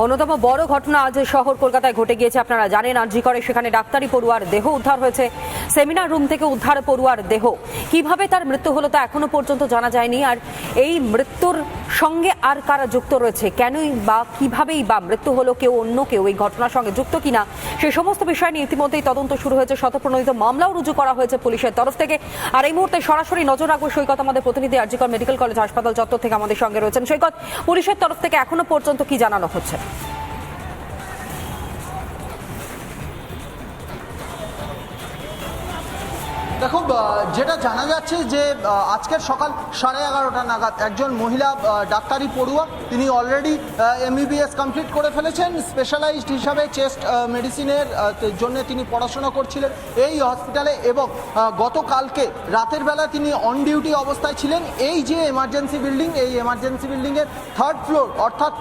অন্যতম বড় ঘটনা আজ শহর কলকাতায় ঘটে গিয়েছে। আপনারা জানেন আরজি করে সেখানে ডাক্তারি পড়ুয়ার দেহ উদ্ধার হয়েছে। সেমিনার রুম থেকে উদ্ধার পড়ুয়ার দেহ। কিভাবে তার মৃত্যু হলো তা এখনো পর্যন্ত জানা যায়নি। আর এই মৃত্যুর সঙ্গে আর কারা যুক্ত রয়েছে, কেনই বা কিভাবেই বা মৃত্যু হলো, কেউ অন্য কেউ এই ঘটনার সঙ্গে যুক্ত কিনা, সেই সমস্ত বিষয় নিয়ে ইতিমধ্যেই তদন্ত শুরু হয়েছে। শতপ্রণোদিত মামলাও রুজু করা হয়েছে পুলিশের তরফ থেকে। আর এই মুহূর্তে সরাসরি নজর রাখবো সৈকত, আমাদের প্রতিনিধি আরজি কর মেডিকেল কলেজ হাসপাতাল চত্বর থেকে আমাদের সঙ্গে রয়েছেন। সৈকত, পুলিশের তরফ থেকে এখনো পর্যন্ত কি জানানো হচ্ছে? দেখো, যেটা জানা যাচ্ছে যে আজকের সকাল 11:30 নাগাদ একজন মহিলা ডাক্তারি পড়ুয়া, তিনি অলরেডি MBBS কমপ্লিট করে ফেলেছেন। স্পেশালাইজড হিসাবে চেস্ট মেডিসিনের জন্য তিনি পড়াশোনা করছিলেন এই হসপিটালে, এবং গতকালকে রাতের বেলা তিনি অন ডিউটি অবস্থায় ছিলেন। এই যে এমার্জেন্সি বিল্ডিং, এই এমার্জেন্সি বিল্ডিংয়ের 3rd ফ্লোর অর্থাৎ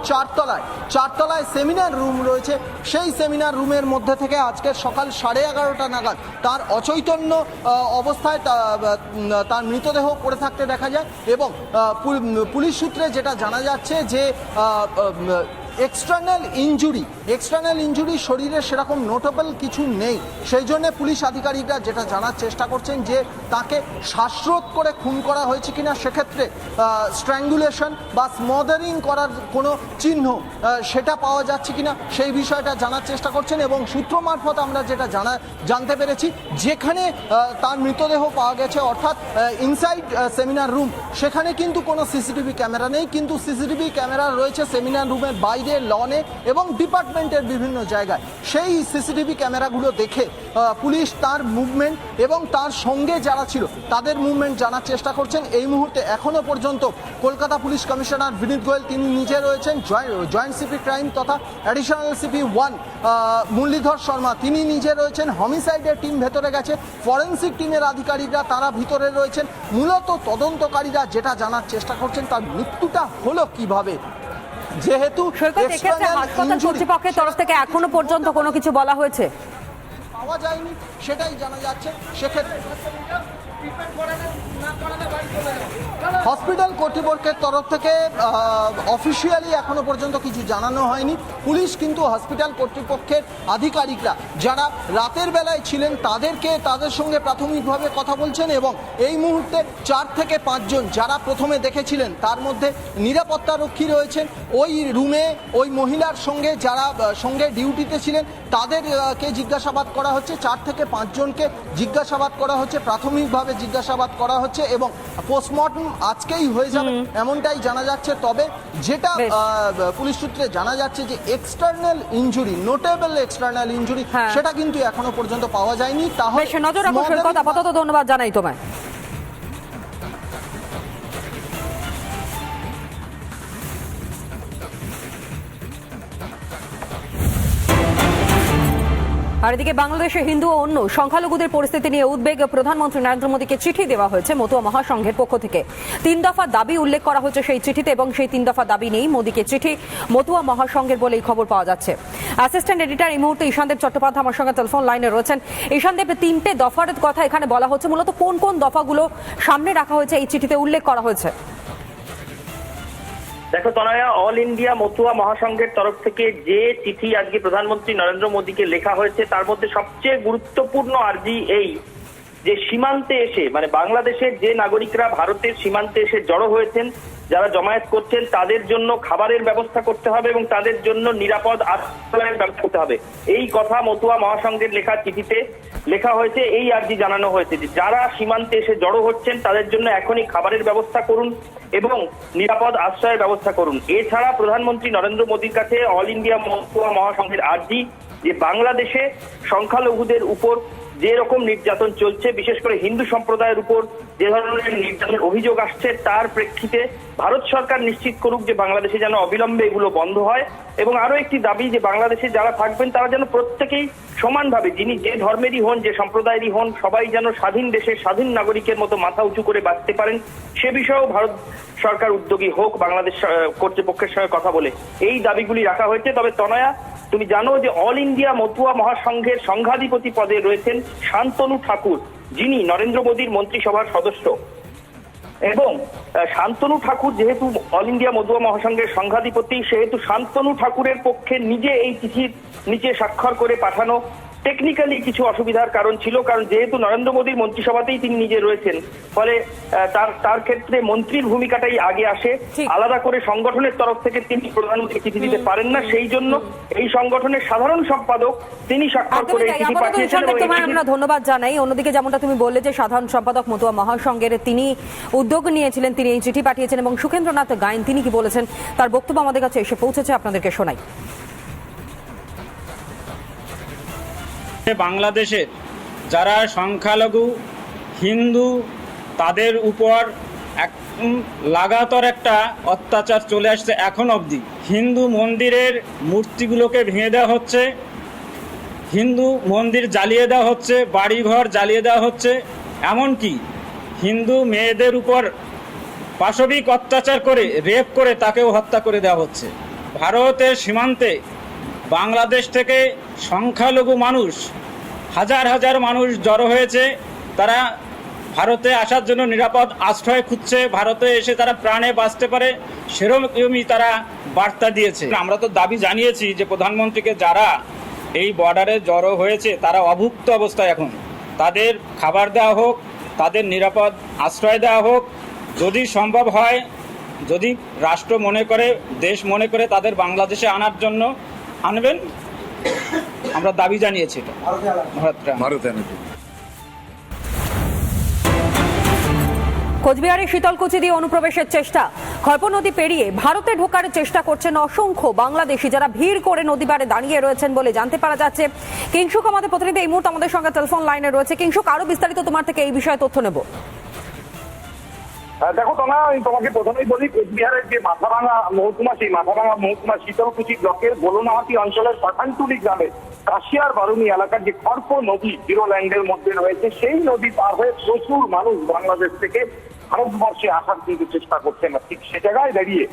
4তলায় সেমিনার রুম রয়েছে। সেই সেমিনার রুমের মধ্যে থেকে আজকের সকাল 11:30 নাগাদ তার অচৈতন্য অবস্থায় তার মৃতদেহ পড়ে থাকতে দেখা যায়। এবং পুলিশ সূত্রে যেটা জানা যাচ্ছে যে এক্সটার্নাল ইঞ্জুরি শরীরে সেরকম নোটেবল কিছু নেই। সেই জন্য পুলিশ আধিকারিকরা যেটা জানার চেষ্টা করছেন যে তাকে শ্বাসরোধ করে খুন করা হয়েছে কিনা, সেক্ষেত্রে স্ট্র্যাঙ্গুলেশন বা স্মদারিং করার কোনো চিহ্ন সেটা পাওয়া যাচ্ছে কিনা, সেই বিষয়টা জানার চেষ্টা করছেন। এবং সূত্র মারফত আমরা যেটা জানতে পেরেছি, যেখানে তার মৃতদেহ পাওয়া গেছে অর্থাৎ ইনসাইড সেমিনার রুম, সেখানে কিন্তু কোনো সিসিটিভি ক্যামেরা নেই, কিন্তু সিসিটিভি ক্যামেরা রয়েছে সেমিনার রুমের বাইরে, লনে এবং ডিপার্টমেন্টের বিভিন্ন জায়গায়। সেই সিসিটিভি ক্যামেরাগুলো দেখে পুলিশ তার মুভমেন্ট এবং তার সঙ্গে যারা ছিল তাদের মুভমেন্ট জানার চেষ্টা করছেন। এই মুহূর্তে এখনো পর্যন্ত কলকাতা পুলিশ কমিশনার বিনীত গোয়েল তিনি নিজে রয়েছেন, জয়েন্ট সিপি ক্রাইম তথা অ্যাডিশনাল সিপি 1 মুরলীধর শর্মা তিনি নিজে রয়েছেন। হোমিসাইডের টিম ভেতরে গেছে, ফরেন্সিক টিমের আধিকারিকরা তারা ভিতরে রয়েছেন। মূলত তদন্তকারীরা যেটা জানার চেষ্টা করছেন তার মৃত্যুটা হলো কিভাবে, যেহেতু হাসপাতাল কর্তৃপক্ষের তরফ থেকে এখনো পর্যন্ত কোনো কিছু বলা হয়েছে পাওয়া যায়নি, সেটাই জানা যাচ্ছে। সেক্ষেত্রে হসপিটাল কর্তৃপক্ষের তরফ থেকে অফিসিয়ালি এখনো পর্যন্ত কিছু জানানো হয়নি। পুলিশ কিন্তু হসপিটাল কর্তৃপক্ষের আধিকারিকরা যারা রাতের বেলায় ছিলেন তাদের সঙ্গে প্রাথমিকভাবে কথা বলছেন, এবং এই মুহূর্তে 4 থেকে 5 জন যারা প্রথমে দেখেছিলেন তার মধ্যে নিরাপত্তারক্ষী রয়েছেন। ওই রুমে ওই মহিলার সঙ্গে যারা সঙ্গে ডিউটিতে ছিলেন তাদেরকে জিজ্ঞাসাবাদ করা হচ্ছে। 4 থেকে 5 জনকে জিজ্ঞাসাবাদ করা হচ্ছে, প্রাথমিকভাবে জিজ্ঞাসাবাদ করা হচ্ছে, এবং পোস্টমর্টম আজকেই হয়ে যাবে এমনটাই জানা যাচ্ছে। তবে যেটা পুলিশ সূত্রে জানা যাচ্ছে যে external injury, notable external injury, সেটা কিন্তু এখনো পর্যন্ত পাওয়া যায়নি। তাহলে নজর রাখো সৈকত, আপাতত ধন্যবাদ জানাই তোমায়। আর এদিকে বাংলাদেশে হিন্দু ও অন্য সংখ্যালঘুদের পরিস্থিতি নিয়ে উদ্বেগ। প্রধানমন্ত্রী নরেন্দ্র মোদীকে চিঠি দেওয়া হয়েছে মতুয়া মহাসংঘের পক্ষ থেকে। 3 দফা দাবি উল্লেখ করা হয়েছে সেই চিঠিতে, এবং সেই 3 দফা দাবি নেই মোদীকে চিঠি মতুয়া মহাসংঘের বলে এই খবর পাওয়া যাচ্ছে। অ্যাসিস্ট্যান্ট এডিটর এই মুহূর্তে ঈশানদেব চট্টোপাধ্যায় আমার সঙ্গে টেলিফোন লাইনে রয়েছেন। ঈশানদেব, 3টে দফার কথা এখানে বলা হচ্ছে, মূলত কোন কোন দফাগুলো সামনে রাখা হয়েছে এই চিঠিতে উল্লেখ করা হয়েছে? দেখো তনয়া, অল ইন্ডিয়া মতুয়া মহাসংঘের তরফ থেকে যে চিঠি আজকে প্রধানমন্ত্রী নরেন্দ্র মোদীকে লেখা হয়েছে তার মধ্যে সবচেয়ে গুরুত্বপূর্ণ আর্জি এই যে সীমান্তে এসে, মানে বাংলাদেশের যে নাগরিকরা ভারতের সীমান্তে এসে জড়ো হয়েছেন, যারা জমায়েত করছেন, তাদের জন্য খাবারের ব্যবস্থা করতে হবে এবং তাদের জন্য নিরাপদ আশ্রয়ের ব্যবস্থা করতে হবে। এই কথা মতুয়া মহাসংঘের লেখা চিঠিতে লেখা হয়েছে। এই আর্জি জানানো হয়েছে যে যারা সীমান্তে এসে জড়ো হচ্ছেন তাদের জন্য এখনই খাবারের ব্যবস্থা করুন এবং নিরাপদ আশ্রয়ের ব্যবস্থা করুন। এছাড়া প্রধানমন্ত্রী নরেন্দ্র মোদীর কাছে অল ইন্ডিয়া মতুয়া মহাসংঘের আর্জি যে বাংলাদেশে সংখ্যালঘুদের উপর যে রকম নির্যাতন চলছে, বিশেষ করে হিন্দু সম্প্রদায়ের উপর যে ধরনের নির্যাতনের অভিযোগ আসছে, তার প্রেক্ষিতে ভারত সরকার নিশ্চিত করুক যে বাংলাদেশে যেন অবিলম্বে এগুলো বন্ধ হয়। এবং আরো একটি দাবি যে বাংলাদেশে যারা থাকবেন তারা যেন প্রত্যেকেই সমানভাবে, যিনি যে ধর্মেরই হন, যে সম্প্রদায়েরই হন, সবাই যেন স্বাধীন দেশে স্বাধীন নাগরিকের মতো মাথা উঁচু করে বাঁচতে পারেন, সে বিষয়েও ভারত সরকার উদ্যোগী হোক বাংলাদেশ কর্তৃপক্ষের সঙ্গে কথা বলে। এই দাবিগুলি রাখা হয়েছে। তবে তনয়া, তুমি জানো যে অল ইন্ডিয়া মতুয়া মহাসংঘের সংঘাধিপতি পদে রয়েছেন শান্তনু ঠাকুর, যিনি নরেন্দ্র মোদীর মন্ত্রিসভার সদস্য। এবং শান্তনু ঠাকুর যেহেতু অল ইন্ডিয়া মতুয়া মহাসংঘের সংঘাধিপতি, সেহেতু শান্তনু ঠাকুরের পক্ষে নিজে এই চিঠির নিচে স্বাক্ষর করে পাঠানো টেকনিক্যালি কিছু অসুবিধার কারণ ছিল, কারণ যেহেতু নরেন্দ্র মোদীর মন্ত্রিসভাতেই তিনি নিজে রয়েছেন, ফলে তার ক্ষেত্রে মন্ত্রীর ভূমিকাটাই আগে আসে। আলাদা করে সংগঠনের তরফ থেকে তিনি প্রধানমন্ত্রী চিঠি দিতে পারেন না, সেই জন্য এই সংগঠনের সাধারণ সম্পাদক তিনি স্বাক্ষর করে এই চিঠি পাঠিয়েছেন। আমরা ধন্যবাদ জানাই। অন্যদিকে যেমনটা তুমি বললে যে সাধারণ সম্পাদক মতুয়া মহাসংঘের তিনি উদ্যোগ নিয়েছিলেন, তিনি এই চিঠি পাঠিয়েছেন, এবং সুখেন্দ্রনাথ গায়েন তিনি কি বলেছেন তার বক্তব্য আমাদের কাছে এসে পৌঁছেছে, আপনাদেরকে শোনাই। বাংলাদেশের যারা সংখ্যালঘু হিন্দু তাদের উপর লাগাতার একটা অত্যাচার চলে আসছে এখন অবধি। হিন্দু মন্দিরের মূর্তিগুলোকে ভেঙে দেওয়া হচ্ছে, হিন্দু মন্দির জ্বালিয়ে দেওয়া হচ্ছে, বাড়িঘর জ্বালিয়ে দেওয়া হচ্ছে, এমনকি হিন্দু মেয়েদের উপর পাশবিক অত্যাচার করে রেপ করে তাকেও হত্যা করে দেওয়া হচ্ছে। ভারতের সীমান্তে বাংলাদেশ থেকে সংখ্যালঘু মানুষ হাজার হাজার মানুষ জড়ো হয়েছে, তারা ভারতে আসার জন্য নিরাপদ আশ্রয় খুঁজছে, ভারতে এসে তারা প্রাণে বাঁচতে পারে সেরকমই তারা বার্তা দিয়েছে। আমরা তো দাবি জানিয়েছি যে প্রধানমন্ত্রীকে যারা এই বর্ডারে জড়ো হয়েছে তারা অভুক্ত অবস্থায়, এখন তাদের খাবার দেওয়া হোক, তাদের নিরাপদ আশ্রয় দেওয়া হোক, যদি সম্ভব হয়, যদি রাষ্ট্র মনে করে, দেশ মনে করে তাদের বাংলাদেশে আনার জন্য আনবেন, আমরা দাবি জানিয়েছি। কোচবিহারের শীতলকুচি দিয়ে অনুপ্রবেশের চেষ্টা, খরপো নদী পেরিয়ে ভারতে ঢোকার চেষ্টা করছেন অসংখ্য বাংলাদেশি, যারা ভিড় করে নদী পাড়ে দাঁড়িয়ে রয়েছেন বলে জানতে পারা যাচ্ছে। কিংশুক আমাদের প্রতিনিধি এই মুহূর্তে আমাদের সঙ্গে টেলিফোন লাইনে রয়েছে। কিংশুক, আরো বিস্তারিত তোমার থেকে এই বিষয়ে তথ্য নেব। দেখো আমি তোমাকে প্রথমেই বলি, কোচবিহারের যে মাথাভাঙা মহকুমা, সেই মাথাভাঙা মহকুমা শীতলকুচি ব্লকের গোলনাহাটি অঞ্চলের পাঠানটুলি গ্রামে কাশিয়ার বারুনি এলাকার যে খরপো নদী জিরো ল্যান্ডের মধ্যে রয়েছে, সেই নদী পার হয়ে প্রচুর মানুষ বাংলাদেশ থেকে ভারতবর্ষে আসার কিন্তু চেষ্টা করছে না। ঠিক সে জায়গায় দাঁড়িয়ে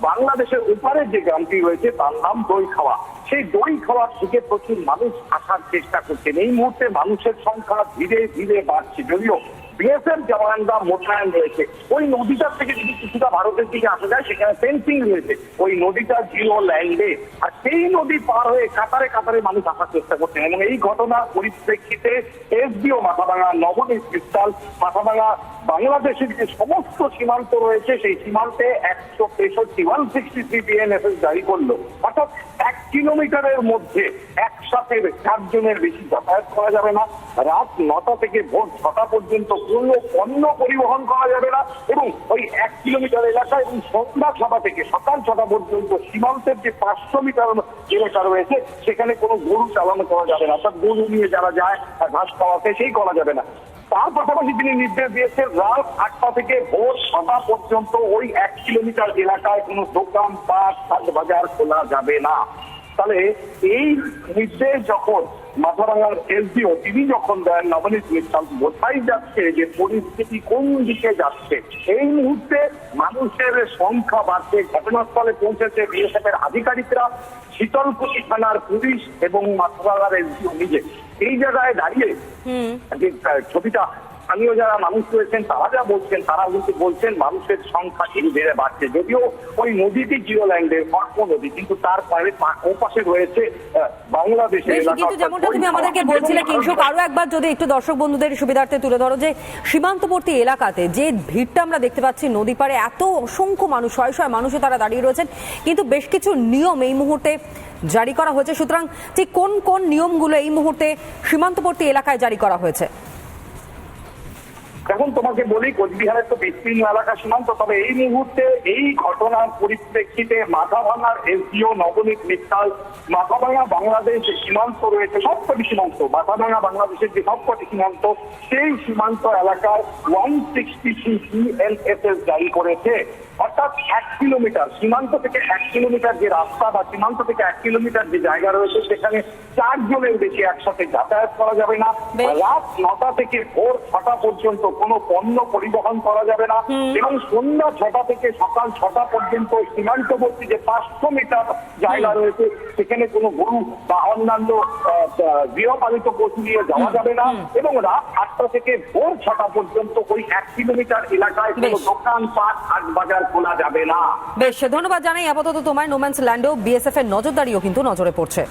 বাংলাদেশের ওপারের যে গ্রামটি রয়েছে তার নাম দই খাওয়া, সেই দই খাওয়ার থেকে প্রচুর মানুষ আসার চেষ্টা করছেন। এই মুহূর্তে মানুষের সংখ্যা ধীরে ধীরে বাড়ছে, যদিও বিএসএফ জওয়ানরা মোতায়েন রয়েছে। ওই নদীটার থেকে যদি কিছুটা ভারতের দিকে আসা যায়, সেখানে ফেন্সিং রয়েছে, ওই নদীটা জিরো ল্যান্ডে, আর সেই নদী পার হয়ে কাতারে কাতারে মানুষ আসার চেষ্টা করছেন। এবং এই ঘটনার পরিপ্রেক্ষিতে এসডিও মাথাভাঙা নবনীত মিত্তাল মাথাভাঙা বাংলাদেশের যে সমস্ত সীমান্ত রয়েছে সেই সীমান্তে 163 বিএনএফএস জারি করলো, অর্থাৎ 1 কিলোমিটারের মধ্যে একসাথে 4 জনের বেশি যাতায়াত করা যাবে না, রাত 9টা থেকে ভোর 6টা পর্যন্ত কোনো পণ্য পরিবহন করা যাবে না, এবং ওই 1 কিলোমিটার এলাকা এবং সন্ধ্যা 6টা থেকে সকাল 6টা পর্যন্ত সীমান্তের যে 500 মিটার এলাকা রয়েছে সেখানে কোনো গরু চালানো করা যাবে না, অর্থাৎ গরু নিয়ে যারা যায় ঘাস খাওয়াতে সেই করা যাবে না। তার পাশাপাশি তিনি নির্দেশ দিয়েছেন রাত 8টা থেকে ভোর 6টা পর্যন্ত ওই 1 কিলোমিটার এলাকায় কোনো দোকান পাট হাট বাজার খোলা যাবে না। তাহলে এই নির্দেশ যখন মাথাভাঙার এসডিও তিনি যখন দেন নবনীত মিত্তাল, বোঝাই যাচ্ছে যে পরিস্থিতি কোন দিকে যাচ্ছে। এই মুহূর্তে মানুষের সংখ্যা বাড়ছে, ঘটনাস্থলে পৌঁছেছে বিএসএফ এর আধিকারিকরা, শীতলকুচি থানার পুলিশ এবং মাথাভাঙার এসডিও নিজে। এই জায়গায় দাঁড়িয়ে যে ছবিটা স্থানীয় যারা মানুষ রয়েছেন তারা যা বলছেন, তারা কিন্তু বলছেন মানুষের সংখ্যা ধীরে ধীরে বাড়ছে। যদিও ওই নদীটি জিরো ল্যান্ডের খরপো নদী, কিন্তু তার ওপাশে রয়েছে বাংলাদেশের এলাকা। কিন্তু যেমনটা তুমি আমাদেরকে বলছিলে কিংশুক, আরো একবার যদি একটু দর্শক বন্ধুদের সুবিধার্থে তুলে ধরো যে সীমান্তবর্তী এলাকাতে যে ভিড়টা আমরা দেখতে পাচ্ছি, নদী পাড়ে এত অসংখ্য মানুষ, শয়ে শয়ে মানুষে তারা দাঁড়িয়ে রয়েছেন, কিন্তু বেশ কিছু নিয়ম এই মুহূর্তে জারি করা হয়েছে। সুতরাং ঠিক কোন কোন নিয়মগুলো এই মুহূর্তে সীমান্তবর্তী এলাকায় জারি করা হয়েছে? এখন তোমাকে বলি, কোচবিহারের তো বিস্তীর্ণ এলাকা সীমান্ত, তবে এই মুহূর্তে এই ঘটনার পরিপ্রেক্ষিতে মাথাভাঙার এসডিও নবনীত মিত্তাল মাথাভাঙা বাংলাদেশ সীমান্ত রয়েছে, সবকটি সীমান্ত, মাথাভাঙা বাংলাদেশের যে সবকটি সীমান্ত, সেই সীমান্ত এলাকার 163 বিএনএফএস জারি করেছে। অর্থাৎ 1 কিলোমিটার সীমান্ত থেকে 1 কিলোমিটার যে রাস্তা বা সীমান্ত থেকে 1 কিলোমিটার যে জায়গা রয়েছে সেখানে 4 জনের বেশি একসাথে যাতায়াত করা যাবে না। বেশ। রাত 9টা থেকে ভোর 6টা পর্যন্ত কোনো পণ্য পরিবহন করা যাবে না এবং সন্ধ্যা 6টা থেকে সকাল 6টা পর্যন্ত সীমান্তবর্তী যে 500 মিটার জায়গা রয়েছে সেখানে কোনো গরু বা অন্যান্য গৃহপালিত পশু নিয়ে যাওয়া যাবে না এবং রাত 8টা থেকে ভোর 6টা পর্যন্ত ওই 1 কিলোমিটার এলাকায় কোনো বেশ। দোকান পাট হাট বাজার খোলা যাবে না। বেশ, ধন্যবাদ জানাই আপাতত তোমায়। নোম্যান্স ল্যান্ডেও বিএসএফ এর নজরদারিও কিন্তু নজরে পড়ছে।